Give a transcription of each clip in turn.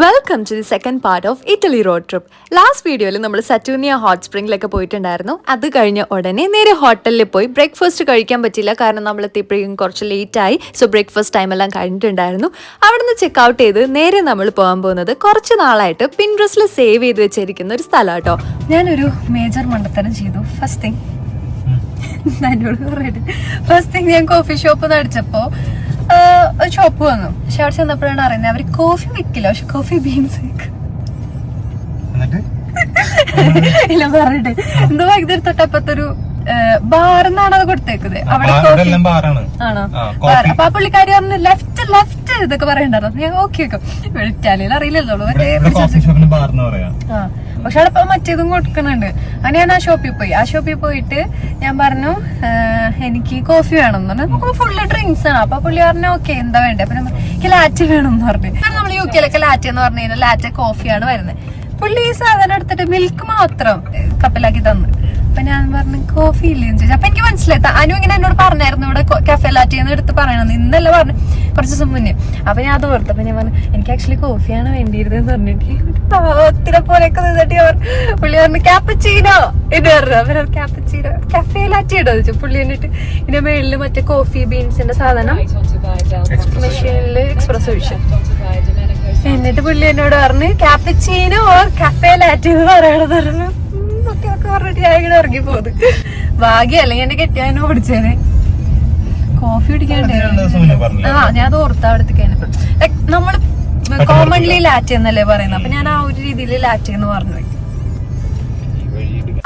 Welcome to the second part of Italy road trip. Last വീഡിയോയിൽ നമ്മൾ സറ്റൂർണിയ hot സ്പ്രിംഗിലൊക്കെ പോയിട്ടുണ്ടായിരുന്നു. അത് കഴിഞ്ഞ ഉടനെ നേരെ ഹോട്ടലിൽ പോയി ബ്രേക്ക്ഫാസ്റ്റ് കഴിക്കാൻ പറ്റില്ല, കാരണം നമ്മൾ എത്തിയപ്പോഴേക്കും കുറച്ച് ലേറ്റായി. സോ ബ്രേക്ക്ഫാസ്റ്റ് ടൈമെല്ലാം കഴിഞ്ഞിട്ടുണ്ടായിരുന്നു. അവിടുന്ന് ചെക്ക് ഔട്ട് ചെയ്ത് നേരെ നമ്മൾ പോകാൻ പോകുന്നത് കുറച്ച് നാളായിട്ട് പിൻട്രസ്റ്റിൽ സേവ് ചെയ്ത് വെച്ചിരിക്കുന്ന ഒരു സ്ഥലം കേട്ടോ. ഞാനൊരു മേജർ മണ്ടത്തരം ചെയ്തു. ഫസ്റ്റ് തിങ് ഞാൻ കോഫി ഷോപ്പ് അടിച്ചപ്പോ ഒരു ഷോപ്പ് വന്നു. പക്ഷെ അവിടെ ചെന്നപ്പോഴാണ് അറിയുന്നത് അവര് കോഫി വെക്കില്ല, പക്ഷെ കോഫി ബീൻസ് ഇല്ല പറഞ്ഞിട്ട് എന്തോ ഇതൊരു തൊട്ടപ്പത്തൊരു ബാറെന്നാണ് അത് കൊടുത്തേക്കുന്നത്. അവിടെ ആണോ? അപ്പൊ ആ പുള്ളിക്കാരി പറഞ്ഞു ലെഫ്റ്റ് ലെഫ്റ്റ് ഇതൊക്കെ പറയണ്ടായിരുന്നു. ഞാൻ ഓക്കെ വെക്കും ഇറ്റാലിയിൽ അറിയില്ലല്ലോ മറ്റേ. പക്ഷെ അവിടെ മറ്റേതും കൊടുക്കുന്നുണ്ട്. അങ്ങനെ ഞാൻ ആ ഷോപ്പിൽ പോയിട്ട് ഞാൻ പറഞ്ഞു എനിക്ക് കോഫി വേണം എന്ന് പറഞ്ഞു. നമുക്ക് ഫുള്ള് ഡ്രിങ്ക്സ് ആണ്. അപ്പൊ പുള്ളി പറഞ്ഞു ഓക്കെ എന്താ വേണ്ടേ. അപ്പൊ എനിക്ക് ലാറ്റ് വേണം എന്ന് പറഞ്ഞു. നമ്മൾ യു കെയിലൊക്കെ ലാറ്റ് എന്ന് പറഞ്ഞു കഴിഞ്ഞാൽ ലാറ്റ് കോഫിയാണ് വരുന്നത്. പുള്ളി ഈ സാധനം എടുത്തിട്ട് മിൽക്ക് മാത്രം കപ്പിലാക്കി തന്നു. അപ്പൊ ഞാൻ പറഞ്ഞു കോഫി ഇല്ലെന്ന് ചോദിച്ചു. അപ്പൊ എനിക്ക് മനസ്സിലായി അനു ഇങ്ങനെ എന്നോട് പറഞ്ഞായിരുന്നു ഇവിടെ കഫേ ലാറ്റിന്ന് എടുത്ത് പറയണമെന്ന്. ഇന്നല്ല പറഞ്ഞു, കുറച്ച് ദിവസം മുന്നേ. അപ്പൊ ഞാൻ അത് ഓർത്തു. അപ്പൊ ഞാൻ പറഞ്ഞു എനിക്ക് ആക്ച്വലി കോഫിയാണ് വേണ്ടിയിരുന്നെന്ന് പറഞ്ഞിട്ട് പാവത്തിനെ പോലെയൊക്കെ നിന്നിട്ട് പുള്ളി പറഞ്ഞു ക്യാപ്പച്ചീനോ ഇത് പറഞ്ഞു. അപ്പൊ ക്യാപ്പച്ചീനോ കഫേ ലാറ്റി ഇടോ ചോദിച്ചു. പുള്ളി എന്നിട്ട് ഇതിന്റെ മേളില് മറ്റേ കോഫി ബീൻസിന്റെ സാധനം മെഷീനില് എക്സ്പ്രസ് ഒഴിച്ചു. എന്നിട്ട് പുള്ളി എന്നോട് പറഞ്ഞു ക്യാപ്പച്ചീനോ ഓർ കഫേ ലാറ്റി എന്ന് പറയണത് പറഞ്ഞു. ഒക്കെ പറഞ്ഞിട്ട് ഞാൻ ഇങ്ങനെ ഇറങ്ങി പോകുന്നത് ഭാഗ്യം, അല്ലെങ്കിൽ എന്നെ കെട്ടിയാനോ പിടിച്ചേനെ. കോഫി കുടിക്കാണ്ടേ ഞാൻ അത് ഓർത്താ അവിടത്തേക്ക്. നമ്മള് കോമൺലി ലാറ്റ് എന്നല്ലേ പറയുന്നത്. അപ്പൊ ഞാൻ ആ ഒരു രീതിയിൽ ലാറ്റ് എന്ന് പറഞ്ഞു.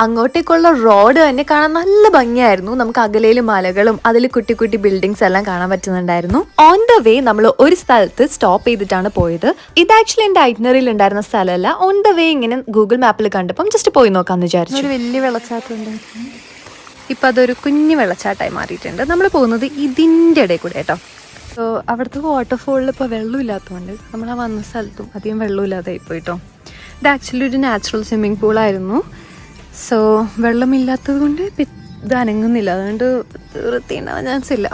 അങ്ങോട്ടേക്കുള്ള റോഡ് തന്നെ കാണാൻ നല്ല ഭംഗിയായിരുന്നു. നമുക്ക് അകലയിലും മലകളും അതിൽ കുട്ടി കുട്ടി ബിൽഡിങ്സ് എല്ലാം കാണാൻ പറ്റുന്നുണ്ടായിരുന്നു. ഓൺ ദ വേ നമ്മൾ ഒരു സ്ഥലത്ത് സ്റ്റോപ്പ് ചെയ്തിട്ടാണ് പോയത്. ഇത് ആക്ച്വലി എന്റെ ഐറ്റിനറിയിൽ ഉണ്ടായിരുന്ന സ്ഥലമല്ല. ഓൺ ദ വേ ഇങ്ങനെ ഗൂഗിൾ മാപ്പിൽ കണ്ടപ്പം ജസ്റ്റ് പോയി നോക്കാന്ന് വിചാരിച്ചു. ഒരു വലിയ വെള്ളച്ചാട്ടമുണ്ട്. ഇപ്പൊ അതൊരു കുഞ്ഞു വെള്ളച്ചാട്ടമായി മാറിയിട്ടുണ്ട്. നമ്മൾ പോകുന്നത് ഇതിന്റെ ഇടയിൽ കൂടെ കേട്ടോ. സോ അവിടുത്തെ വാട്ടർഫോളിൽ ഇപ്പോൾ വെള്ളമില്ലാത്തതുകൊണ്ട് നമ്മൾ ആ വന്ന സ്ഥലത്തും അധികം വെള്ളമില്ലാതായി പോയിട്ടോ. ഇത് ആക്ച്വലി ഒരു നാച്ചുറൽ സ്വിമ്മിംഗ് പൂളായിരുന്നു. സോ വെള്ളമില്ലാത്തത് കൊണ്ട് ഇത് അനങ്ങുന്നില്ല, അതുകൊണ്ട് വൃത്തിയുണ്ടാവാൻ ചാൻസ് ഇല്ല.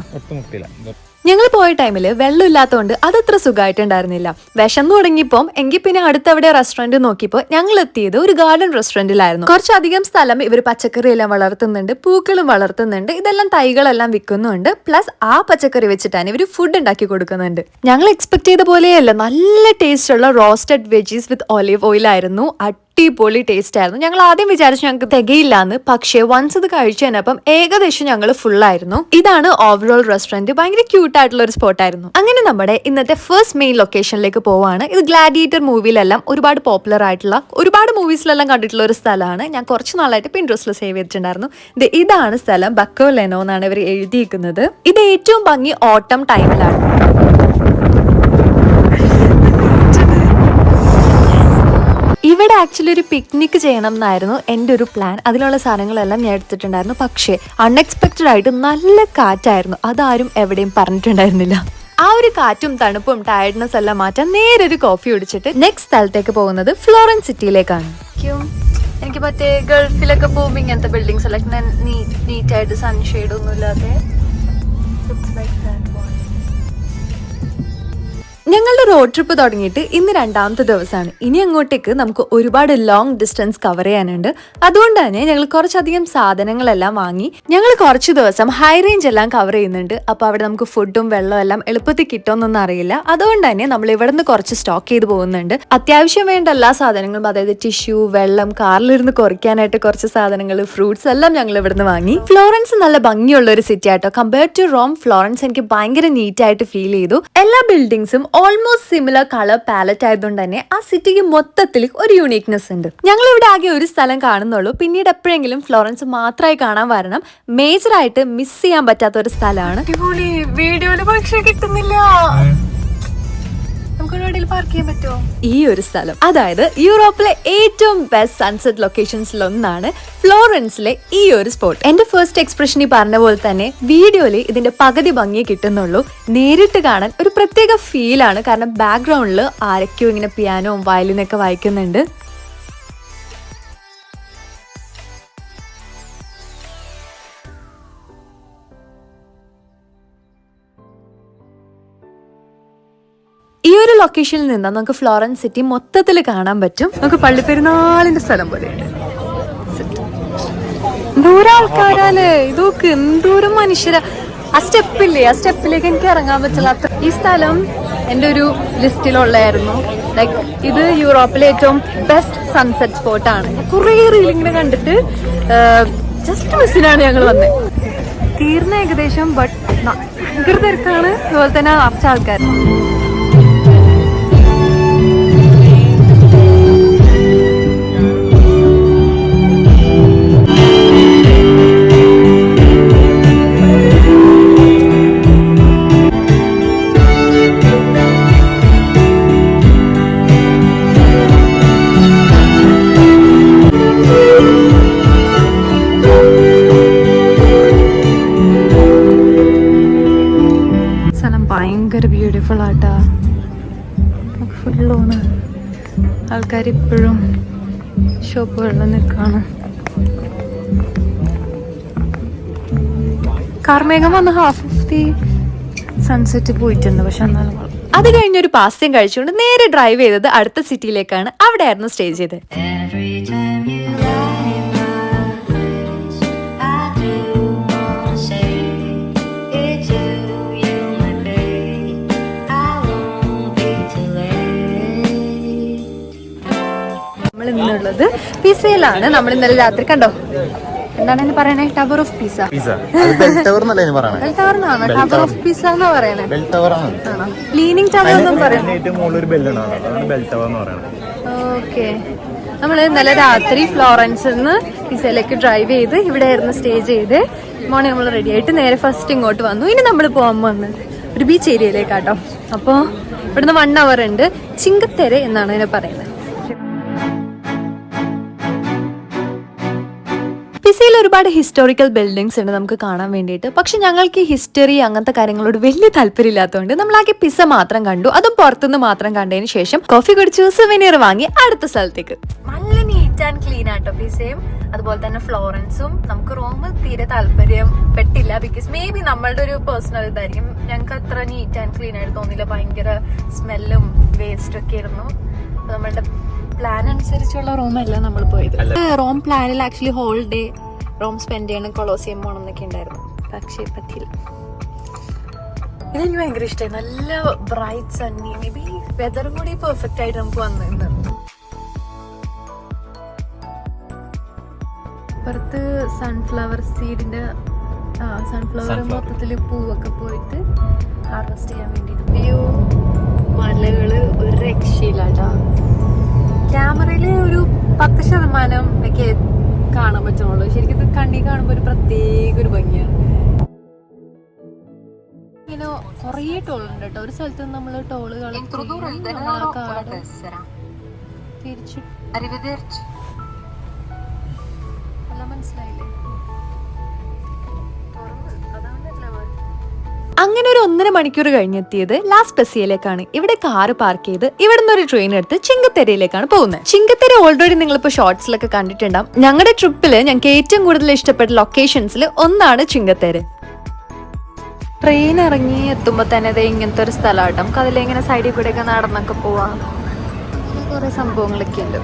ഞങ്ങൾ പോയ ടൈമിൽ വെള്ളം ഇല്ലാത്തതുകൊണ്ട് അതത്ര സുഖമായിട്ടുണ്ടായിരുന്നില്ല. വിശന്നു തുടങ്ങിയപ്പോൾ എങ്കിൽ പിന്നെ അടുത്തവിടെ റെസ്റ്റോറന്റ് നോക്കിയപ്പോൾ ഞങ്ങൾ എത്തിയത് ഒരു ഗാർഡൻ റെസ്റ്റോറന്റിലായിരുന്നു. കുറച്ചധികം സ്ഥലം ഇവർ പച്ചക്കറി എല്ലാം വളർത്തുന്നുണ്ട്, പൂക്കളും വളർത്തുന്നുണ്ട്, ഇതെല്ലാം തൈകളെല്ലാം വിൽക്കുന്നുണ്ട്. പ്ലസ് ആ പച്ചക്കറി വെച്ചിട്ടാണ് ഇവർ ഫുഡ് ഉണ്ടാക്കി കൊടുക്കുന്നുണ്ട്. ഞങ്ങൾ എക്സ്പെക്ട് ചെയ്ത പോലെയല്ല, നല്ല ടേസ്റ്റ് ഉള്ള റോസ്റ്റഡ് വെജീസ് വിത്ത് ഒലിവ് ഓയിൽ ആയിരുന്നു. അടിപൊളി ടേസ്റ്റ് ആയിരുന്നു. ഞങ്ങൾ ആദ്യം വിചാരിച്ചു ഞങ്ങൾക്ക് തികയില്ലാന്ന്, പക്ഷേ വൺസ് ഇത് കഴിച്ചു കഴിഞ്ഞപ്പം ഏകദേശം ഞങ്ങൾ ഫുള്ളായിരുന്നു. ഇതാണ് ഓവറോൾ റെസ്റ്റോറന്റ്. ഭയങ്കര ക്യൂട്ട് ആയിട്ടുള്ള ഒരു സ്പോട്ടായിരുന്നു. അങ്ങനെ നമ്മുടെ ഇന്നത്തെ ഫസ്റ്റ് മെയിൻ ലൊക്കേഷനിലേക്ക് പോവാണ്. ഇത് ഗ്ലാഡിയേറ്റർ മൂവിയിലെല്ലാം ഒരുപാട് പോപ്പുലർ ആയിട്ടുള്ള, ഒരുപാട് മൂവീസിലെല്ലാം കണ്ടിട്ടുള്ള ഒരു സ്ഥലമാണ്. ഞാൻ കുറച്ച് നാളായിട്ട് പിൻട്രസ്റ്റിൽ സേവ് ചെയ്തിട്ടുണ്ടായിരുന്നു. ഇതാണ് സ്ഥലം. ബക്കോലെനോ എന്നാണ് ഇവർ എഴുതിയിരിക്കുന്നത്. ഇത് ഏറ്റവും ഭംഗി ഓട്ടം ടൈമിലാണ്. ഇവിടെ ആക്ച്വലി ഒരു പിക്നിക് ചെയ്യണം എന്നായിരുന്നു എൻ്റെ ഒരു പ്ലാൻ. അതിലുള്ള സാധനങ്ങളെല്ലാം ഞാൻ എടുത്തിട്ടുണ്ടായിരുന്നു. പക്ഷേ അൺഎക്സ്പെക്റ്റഡ് ആയിട്ട് നല്ല കാറ്റായിരുന്നു. അതാരും എവിടെയും പറഞ്ഞിട്ടുണ്ടായിരുന്നില്ല. ആ ഒരു കാറ്റും തണുപ്പും ടയർഡ്നെസ് എല്ലാം മാറ്റാൻ നേരെ ഒരു കോഫി കുടിച്ചിട്ട് നെക്സ്റ്റ് സ്ഥലത്തേക്ക് പോകുന്നത് ഫ്ലോറൻസ് സിറ്റിയിലേക്കാണ്. എനിക്ക് മറ്റേ ഗൾഫിലൊക്കെ പോകുമ്പോൾ ഇങ്ങനത്തെ ബിൽഡിങ്സ് എല്ലാം നീറ്റായിട്ട് സൺഷെയ്ഡ് ഒന്നും ഇല്ലാതെ. ഞങ്ങളുടെ റോഡ് ട്രിപ്പ് തുടങ്ങിയിട്ട് ഇന്ന് 2ാമത്തെ ദിവസമാണ്. ഇനി അങ്ങോട്ടേക്ക് നമുക്ക് ഒരുപാട് ലോങ് ഡിസ്റ്റൻസ് കവർ ചെയ്യാനുണ്ട്. അതുകൊണ്ട് തന്നെ ഞങ്ങൾ കുറച്ചധികം സാധനങ്ങളെല്ലാം വാങ്ങി ഞങ്ങൾ കുറച്ച് ദിവസം ഹൈ റേഞ്ച് എല്ലാം കവർ ചെയ്യുന്നുണ്ട്. അപ്പോൾ അവിടെ നമുക്ക് ഫുഡും വെള്ളവും എല്ലാം എളുപ്പത്തിൽ കിട്ടുമെന്നൊന്നും അറിയില്ല. അതുകൊണ്ട് തന്നെ നമ്മൾ ഇവിടെ നിന്ന് കുറച്ച് സ്റ്റോക്ക് ചെയ്ത് പോകുന്നുണ്ട്. അത്യാവശ്യം വേണ്ട എല്ലാ സാധനങ്ങളും, അതായത് ടിഷ്യൂ, വെള്ളം, കാറിലിരുന്ന് കുറയ്ക്കാനായിട്ട് കുറച്ച് സാധനങ്ങൾ, ഫ്രൂട്ട്സ് എല്ലാം ഞങ്ങൾ ഇവിടുന്ന് വാങ്ങി. ഫ്ലോറൻസ് നല്ല ഭംഗിയുള്ള ഒരു സിറ്റി ആട്ടോ. കമ്പയർഡ് ടു റോം, ഫ്ലോറൻസ് എനിക്ക് ഭയങ്കര നീറ്റായിട്ട് ഫീൽ ചെയ്തു. എല്ലാ ബിൽഡിങ്സും ഓൾമോസ്റ്റ് സിമിലർ കളർ പാലറ്റ് ആയതുകൊണ്ട് തന്നെ ആ സിറ്റിക്ക് മൊത്തത്തിൽ ഒരു യൂണീക്നെസ് ഉണ്ട്. ഞങ്ങൾ ഇവിടെ ആകെ ഒരു സ്ഥലം കാണുന്നുള്ളൂ. പിന്നീട് എപ്പോഴെങ്കിലും ഫ്ലോറൻസ് മാത്രമായി കാണാൻ വരണം. മേജർ ആയിട്ട് മിസ് ചെയ്യാൻ പറ്റാത്ത ഒരു സ്ഥലമാണ്. വീഡിയോയില് പക്ഷേ കിട്ടുന്നില്ല. ഈ ഒരു സ്ഥലം, അതായത് യൂറോപ്പിലെ ഏറ്റവും ബെസ്റ്റ് സൺസെറ്റ് ലൊക്കേഷൻസിൽ ഒന്നാണ് ഫ്ലോറൻസിലെ ഈ ഒരു സ്പോട്ട്. എന്റെ ഫസ്റ്റ് എക്സ്പ്രഷൻ ഈ പറഞ്ഞ പോലെ തന്നെ വീഡിയോയിൽ ഇതിന്റെ പകുതി ഭംഗിയെ കിട്ടുന്നുള്ളൂ. നേരിട്ട് കാണാൻ ഒരു പ്രത്യേക ഫീലാണ്. കാരണം ബാക്ക്ഗ്രൗണ്ടിൽ ആരൊക്കെയോ ഇങ്ങനെ പിയാനോവും വയലിനൊക്കെ വായിക്കുന്നുണ്ട്. ഈ ഒരു ലൊക്കേഷനിൽ നിന്നാൽ നമുക്ക് ഫ്ലോറൻസ് സിറ്റി മൊത്തത്തിൽ കാണാൻ പറ്റും. നമുക്ക് പള്ളിപ്പെരുന്നാളിന്റെ സ്ഥലം പോലെ എന്തോരം ആൾക്കാരല്ലേ, ഇതൊക്കെ എന്തോരം മനുഷ്യരാ. ആ സ്റ്റെപ്പില്ലേ, ആ സ്റ്റെപ്പിലേക്ക് എനിക്ക് ഇറങ്ങാൻ പറ്റില്ല. ഈ സ്ഥലം എൻ്റെ ഒരു ലിസ്റ്റിലുള്ളായിരുന്നു. ലൈക്ക് ഇത് യൂറോപ്പിലെ ഏറ്റവും ബെസ്റ്റ് സൺസെറ്റ് സ്പോട്ടാണ്. കുറേ റീലിങ്ങനെ കണ്ടിട്ട് ജസ്റ്റ് മിസ്സിനാണ് ഞങ്ങൾ വന്നത്. തീർന്ന ഏകദേശം, ബട്ട് ഭയങ്കര തിരക്കാണ്. അതുപോലെ തന്നെ നിറച്ച ആൾക്കാർ. ഭയങ്കര ബ്യൂട്ടിഫുൾ ആട്ടാ. ഫുള്ളോണ് ആൾക്കാർ ഇപ്പോഴും ഷോപ്പുകളിൽ നിൽക്കാണ്. കാർമേഘം വന്ന് ഹാഫ് ഓഫ് ദി സൺസെറ്റ് പോയിട്ടുണ്ട്. പക്ഷെ എന്നാലും അത് കഴിഞ്ഞൊരു പാസ്യം കഴിച്ചുകൊണ്ട് നേരെ ഡ്രൈവ് ചെയ്തത് അടുത്ത സിറ്റിയിലേക്കാണ്. അവിടെ ആയിരുന്നു സ്റ്റേ ചെയ്തത്. ഇന്നുള്ളത് പിസയിലാണ്. നമ്മൾ ഇന്നലെ രാത്രി കണ്ടോ, എന്താണ് പറയണേ, tower of pizza. Tower of pizza എന്നാ പറയണേ. ലീനിങ് ടവർ എന്നും പറയുന്നത്. ഓക്കെ, നമ്മൾ ഇന്നലെ രാത്രി ഫ്ലോറൻസിൽ നിന്ന് പിസയിലേക്ക് ഡ്രൈവ് ചെയ്ത് ഇവിടെ ആയിരുന്നു സ്റ്റേ ചെയ്ത്. മോർണിംഗ് നമ്മൾ റെഡി ആയിട്ട് നേരെ ഫസ്റ്റ് ഇങ്ങോട്ട് വന്നു. ഇനി നമ്മൾ പോകാൻ വന്നത് ഒരു ബീച്ച് ഏരിയയിലേക്കാട്ടോ. അപ്പോൾ ഇവിടുന്ന് 1 hour ഉണ്ട്. ചിങ്കത്തെര എന്നാണ് ഇതിനെ പറയുന്നത്. പിസയിൽ ഒരുപാട് ഹിസ്റ്റോറിക്കൽ ബിൽഡിങ്സ് ഉണ്ട് നമുക്ക് കാണാൻ വേണ്ടിയിട്ട്. പക്ഷെ ഞങ്ങൾക്ക് ഹിസ്റ്ററി അങ്ങനത്തെ കാര്യങ്ങളോട് വലിയ താല്പര്യമില്ലാത്തതുകൊണ്ട് നമ്മളാകെ പിസ മാത്രം കണ്ടു. അതും പുറത്തുനിന്ന് മാത്രം കണ്ടതിന് ശേഷം കോഫി കുടിച്ചു, സുവനീർ വാങ്ങി അടുത്ത സ്ഥലത്തേക്ക്. നല്ല നീറ്റ് ആൻഡ് ക്ലീൻ ആട്ടോ പിസയും. അതുപോലെ തന്നെ ഫ്ലോറൻസും. നമുക്ക് റോം തീരെ താല്പര്യം പെട്ടില്ല. ബിക്കോസ് മേ ബി നമ്മളുടെ ഒരു പേഴ്സണൽ ഇതായിരിക്കും. ഞങ്ങൾക്ക് അത്ര നീറ്റ് ആൻഡ് ക്ലീൻ ആയിട്ട് തോന്നില്ല. ഭയങ്കര സ്മെല്ലും വേസ്റ്റും ഒക്കെ ആയിരുന്നു. നമ്മളുടെ പ്ലാൻ അനുസരിച്ചുള്ള റൂമല്ല നമ്മൾ പോയത്. റോം പ്ലാനിൽ actually whole day Rome spend ചെയ്യണം, കൊളോസിയം പോകണം എന്നൊക്കെ ഉണ്ടായിരുന്നു. പക്ഷേ പറ്റില്ല. ഇതെനിക്ക് ഭയങ്കര ഇഷ്ടമായി. നല്ല ബ്രൈറ്റ് സണ്ണി, മേ ബി വെതറും കൂടി പെർഫെക്റ്റ് ആയിട്ട് നമുക്ക് വന്നിരുന്നു. പുറത്ത് സൺഫ്ലവർ സീഡിന്റെ സൺഫ്ലവർ മൊത്തത്തില് പൂവൊക്കെ പോയിട്ട് ഹാർവെസ്റ്റ് ചെയ്യാൻ വേണ്ടിട്ട്. വ്യൂ മലകള് ഒരു രക്ഷയില്ലാട്ടോ. ക്യാമറയില് ഒരു 10% ഒക്കെ കാണാൻ പറ്റുള്ളൂ. ശരിക്കും ഇത് കണ്ണി കാണുമ്പോ ഒരു പ്രത്യേക ഒരു ഭംഗിയാണ്. ഇങ്ങനെ കൊറേ ടോളുണ്ട് കേട്ടോ. ഒരു സ്ഥലത്ത് നമ്മള് ടോളുകൾ തിരിച്ചു മനസ്സിലായില്ലേ. അങ്ങനെ ഒരു 1.5 മണിക്കൂർ കഴിഞ്ഞെത്തിയത് ലാ സ്പെസിയയിലേക്കാണ്. ഇവിടെ കാറ് പാർക്ക് ചെയ്ത് ഇവിടുന്ന് ഒരു ട്രെയിൻ എടുത്ത് ചിങ്കത്തെരയിലേക്കാണ് പോകുന്നത്. ചിങ്കത്തെര ഓൾറെഡി നിങ്ങളിപ്പോ ഷോർട്സിലൊക്കെ കണ്ടിട്ടുണ്ടാവും. ഞങ്ങളുടെ ട്രിപ്പില് ഞങ്ങൾക്ക് ഏറ്റവും കൂടുതൽ ഇഷ്ടപ്പെട്ട ലൊക്കേഷൻസിൽ ഒന്നാണ് ചിങ്കത്തെര. ട്രെയിൻ ഇറങ്ങി എത്തുമ്പോ തന്നെ അത് ഇങ്ങനത്തെ ഒരു സ്ഥലമാട്ടോ. നമുക്ക് അതിലിങ്ങനെ സൈഡിൽ കൂടെ ഒക്കെ നടന്നൊക്കെ പോവാം. കുറെ സംഭവങ്ങളൊക്കെ ഉണ്ട്.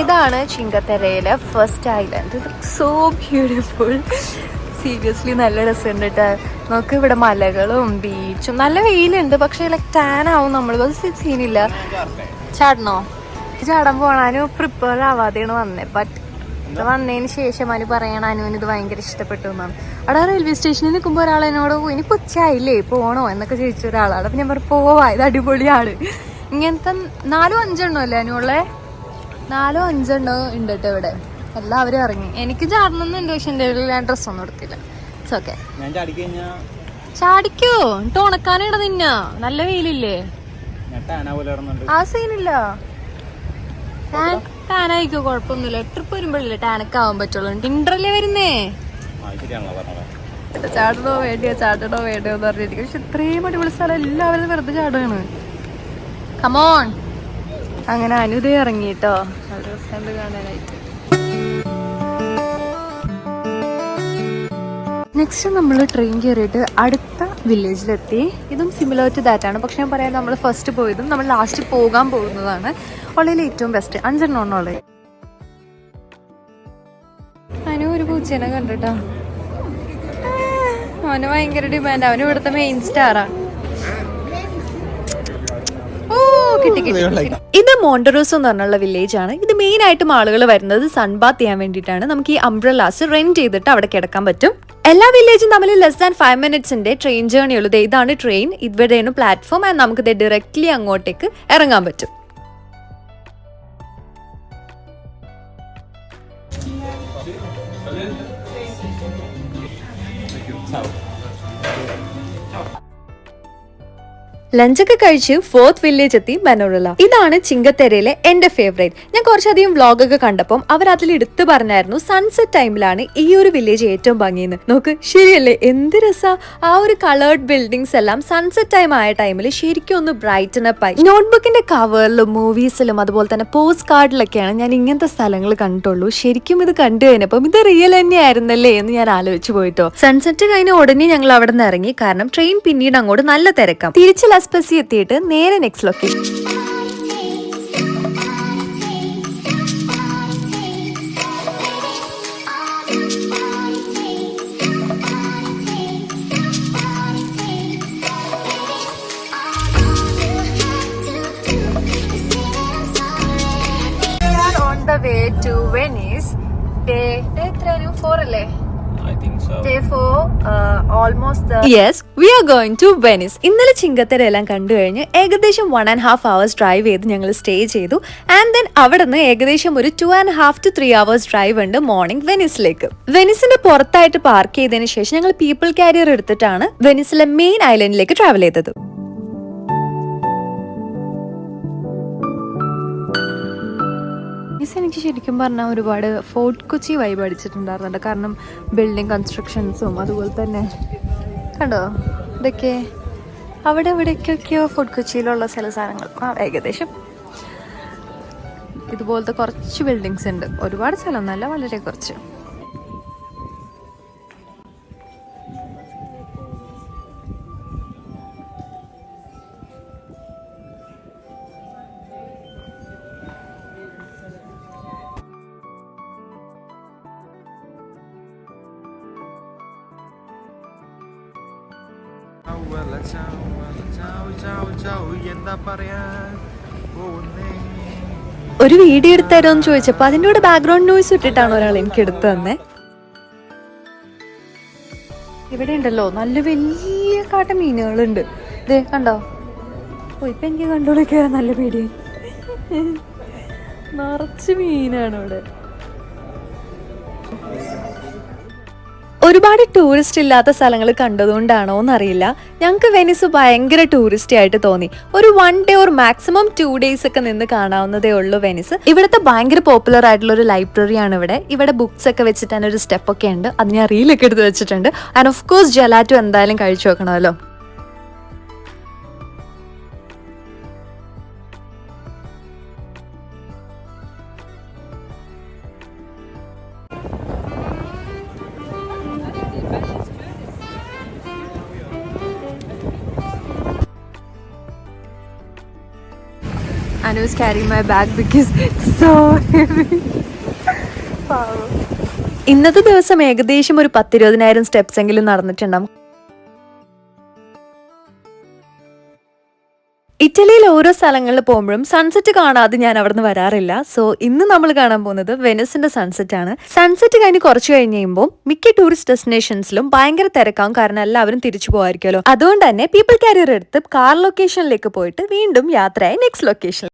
ഇതാണ് ചിങ്കത്തെരയിലെ first island. So beautiful. Seriously നല്ല രസമുണ്ട് കേട്ടോ. നമുക്ക് ഇവിടെ മലകളും ബീച്ചും. നല്ല വെയിലുണ്ട്, പക്ഷെ ലൈക്ക് ടാൻ ആവും നമ്മൾ. സീനില്ല. ചാടണോ? ചാടാൻ പോകാനും പ്രിപ്പയർ ആവാതെയാണ് വന്നത്. ബട്ട് ഇത് വന്നതിന് ശേഷം അനു പറയണ അനുവിന് ഇത് ഭയങ്കര ഇഷ്ടപ്പെട്ടു എന്നാണ്. അവിടെ റെയിൽവേ സ്റ്റേഷനിൽ നിൽക്കുമ്പോൾ ഒരാൾ എന്നോട് ഇനി ഉച്ചയായില്ലേ പോകണോ എന്നൊക്കെ ചോദിച്ച ഒരാളാണ്. അപ്പം ഞാൻ പറഞ്ഞു പോവാ, ഇത് അടിപൊളിയാണ്. ഇങ്ങനത്തെ 4-5 അല്ലേ അനുള്ളേ? 4-5 ഉണ്ട് കേട്ടോ ഇവിടെ. എല്ലാവരും ഇറങ്ങി. എനിക്ക് ചാടണമെന്നുണ്ട്, പക്ഷെ എൻ്റെ ഞാൻ ഡ്രസ്സൊന്നും എടുത്തില്ല. It's okay. ചാടിക്കോ, എന്നിട്ട് ഉണക്കാനിട നിന്ന. നല്ല വെയിലില്ലേ? ആ സീനില്ല. ടാനായിക്കോ, കുഴപ്പമൊന്നുമില്ല. ട്രിപ്പ് വരുമ്പോഴല്ലേ ടാനൊക്കെ ആവാൻ പറ്റുള്ളൂ. ടിൻഡറല്ലേ വരുന്നേ. ചാടണോ വേണ്ടിയോ ചാടണോ വേണ്ടിയോ എന്ന് പറഞ്ഞിരിക്കും. പക്ഷെ ഇത്രയും അടിപൊളി സ്ഥലം എല്ലാവരും വെറുതെ ചാടുകയാണ്. കമോൺ. അങ്ങനെ അനുദേ ഇറങ്ങിട്ടോ റെസ്റ്റോറന്റ് കാണാനായിട്ട്. നെക്സ്റ്റ് നമ്മൾ ട്രെയിൻ കയറിയിട്ട് അടുത്ത വില്ലേജിലെത്തി. ഇതും സിമിലർ ടു ദാറ്റ് ആണ്. പക്ഷെ ഞാൻ പറയാം, നമ്മൾ ഫസ്റ്റ് പോയതും നമ്മൾ ലാസ്റ്റ് പോകാൻ പോകുന്നതാണ് ഉള്ളതിൽ ഏറ്റവും ബെസ്റ്റ്. 5 എണ്ണം ഉള്ളത്. അതിന് ഒരു പൂച്ചേനെ കണ്ടിട്ടോ. അവന് ഭയങ്കര ഡിമാൻഡ്. അവന് ഇവിടുത്തെ മെയിൻ സ്റ്റാറാ. ഇത് മോണ്ടറോസോ എന്ന് പറഞ്ഞുള്ള വില്ലേജ് ആണ്. ഇത് മെയിൻ ആയിട്ടും ആളുകൾ വരുന്നത് സൺബാത്ത് ചെയ്യാൻ വേണ്ടിയിട്ടാണ്. നമുക്ക് ഈ അംബ്രലാസ് റെന്റ് ചെയ്തിട്ട് അവിടെ കിടക്കാൻ പറ്റും. എല്ലാ വില്ലേജും തമ്മിൽ ലെസ് ദാൻ 5 മിനിറ്റ്സിന്റെ ട്രെയിൻ ജേർണി ഉള്ളത്. ഇതാണ് ട്രെയിൻ, ഇവിടെയാണ് പ്ലാറ്റ്ഫോം. ആൻഡ് നമുക്ക് ഡയറക്ട്ലി അങ്ങോട്ടേക്ക് ഇറങ്ങാൻ പറ്റും. ലഞ്ചൊക്കെ കഴിച്ച് 4th വില്ലേജ് എത്തി, മനോരല. ഇതാണ് ചിങ്കത്തെരയിലെ എന്റെ ഫേവറേറ്റ്. ഞാൻ കുറച്ചധികം വ്ളോഗൊക്കെ കണ്ടപ്പോൾ അവർ അതിൽ എടുത്തു പറഞ്ഞായിരുന്നു സൺസെറ്റ് ടൈമിലാണ് ഈ ഒരു വില്ലേജ് ഏറ്റവും ഭംഗിയെന്ന്. നോക്ക്, ശരിയല്ലേ? എന്ത് രസാ! ആ ഒരു കളേർഡ് ബിൽഡിങ്സ് എല്ലാം സൺസെറ്റ് ടൈം ആയ ടൈമിൽ ശരിക്കും ഒന്ന് ബ്രൈറ്റൻ അപ്പ് ആയി. നോട്ട്ബുക്കിന്റെ കവറിലും മൂവീസിലും അതുപോലെ തന്നെ പോസ്റ്റ് കാർഡിലൊക്കെയാണ് ഞാൻ ഇങ്ങനത്തെ സ്ഥലങ്ങൾ കണ്ടിട്ടുള്ളൂ. ശരിക്കും ഇത് കണ്ടു കഴിഞ്ഞപ്പം ഇത് റിയൽ തന്നെയായിരുന്നല്ലേ എന്ന് ഞാൻ ആലോചിച്ചു പോയിട്ടോ. സൺസെറ്റ് കഴിഞ്ഞ ഉടനെ ഞങ്ങൾ അവിടെ നിന്ന് ഇറങ്ങി. കാരണം ട്രെയിൻ പിന്നീട് അങ്ങോട്ട് നല്ല തിരക്കാം. തിരിച്ച് ലസ്പസി എത്തിയിട്ട് നേരെ next location. On the way to Venice, day 4 അല്ലേ? I think so. Day 4, almost. Yes, we are going to Venice. ഇന്നലെ ചിങ്കത്തര എല്ലാം കണ്ടു കഴിഞ്ഞ് ഏകദേശം 1.5 hours ഡ്രൈവ് ചെയ്ത് ഞങ്ങൾ സ്റ്റേ ചെയ്തു. ആൻഡ് ദെൻ അവിടെ നിന്ന് ഏകദേശം ഒരു 2.5 to 3 hours ഡ്രൈവ് ഉണ്ട് മോർണിംഗ് വെനീസിലേക്ക്. വെനീസിന്റെ പുറത്തായിട്ട് പാർക്ക് ചെയ്തതിന് ശേഷം ഞങ്ങൾ പീപ്പിൾ കാരിയർ എടുത്തിട്ടാണ് വെനീസിലെ മെയിൻ ഐലൻഡിലേക്ക് ട്രാവൽ ചെയ്തത്. എനിക്ക് ശരിക്കും പറഞ്ഞാൽ ഒരുപാട് ഫോർട്ട് കൊച്ചി വൈബ് അടിച്ചിട്ടുണ്ടായിരുന്നുണ്ട്. കാരണം ബിൽഡിംഗ് കൺസ്ട്രക്ഷൻസും അതുപോലെ തന്നെ കണ്ടോ ഇതൊക്കെ അവിടെ ഇവിടേക്കൊക്കെയോ ഫോർട്ട് കൊച്ചിയിലുള്ള ചില സാധനങ്ങൾ ഏകദേശം ഇതുപോലത്തെ കുറച്ച് ബിൽഡിങ്സ് ഉണ്ട്. ഒരുപാട് സ്ഥലം ഒന്നല്ല, വളരെ കുറച്ച്. ഒരു വീഡിയോ എടുത്തരോന്ന് ചോദിച്ചപ്പോ അതിന്റെ കൂടെ ബാക്ക്ഗ്രൗണ്ട് നോയ്സ് ഇട്ടിട്ടാണ് ഒരാൾ എനിക്ക് എടുത്തു തന്നെ. ഇവിടെ ഉണ്ടല്ലോ നല്ല വലിയ കാട്ട മീനുകളുണ്ട്. ഇതേ കണ്ടോ? ഇപ്പൊ എനിക്ക് കണ്ടോളിക്കാൻ നല്ല പേടിയായി. നിറച്ച് മീനാണ് ഇവിടെ. ഒരുപാട് ടൂറിസ്റ്റ് ഇല്ലാത്ത സ്ഥലങ്ങൾ കണ്ടതുകൊണ്ടാണോ എന്നറിയില്ല, ഞങ്ങൾക്ക് വെനീസ് ഭയങ്കര ടൂറിസ്റ്റ് ആയിട്ട് തോന്നി. ഒരു 1 day or maximum 2 days ഒക്കെ നിന്ന് കാണാവുന്നതേ ഉള്ളൂ വെനീസ്. ഇവിടുത്തെ ഭയങ്കര പോപ്പുലർ ആയിട്ടുള്ള ഒരു ലൈബ്രറി ആണ് ഇവിടെ. ഇവിടെ ബുക്സ് ഒക്കെ വെച്ചിട്ടാണ് ഒരു സ്റ്റെപ്പ് ഒക്കെ ഉണ്ട്. അത് ഞാൻ റീലൊക്കെ എടുത്ത് വെച്ചിട്ടുണ്ട്. ആൻഡ് ഓഫ് കോഴ്സ് ജലാറ്റോ എന്തായാലും കഴിച്ചു നോക്കണമല്ലോ. Anu is carrying my bag because it's so heavy. ഇന്നത്തെ ദിവസം ഏകദേശം ഒരു 10-20,000 സ്റ്റെപ്സ് എങ്കിലും നടന്നിട്ടുണ്ടാവും. ഇറ്റലിയിൽ ഓരോ സ്ഥലങ്ങളിൽ പോകുമ്പോഴും സൺസെറ്റ് കാണാതെ ഞാൻ അവിടെ നിന്ന് വരാറില്ല. സോ ഇന്ന് നമ്മൾ കാണാൻ പോകുന്നത് വെനീസിന്റെ സൺസെറ്റ് ആണ്. സൺസെറ്റ് കഴിഞ്ഞ് കുറച്ച് കഴിഞ്ഞ് കഴിയുമ്പോൾ മിക്ക ടൂറിസ്റ്റ് ഡെസ്റ്റിനേഷൻസിലും ഭയങ്കര തിരക്കാവും. കാരണം എല്ലാവരും തിരിച്ചു പോകാമായിരിക്കുമല്ലോ. അതുകൊണ്ട് തന്നെ പീപ്പിൾ കാരിയർ എടുത്ത് കാർ ലൊക്കേഷനിലേക്ക് പോയിട്ട് വീണ്ടും യാത്രയായി നെക്സ്റ്റ് ലൊക്കേഷൻ.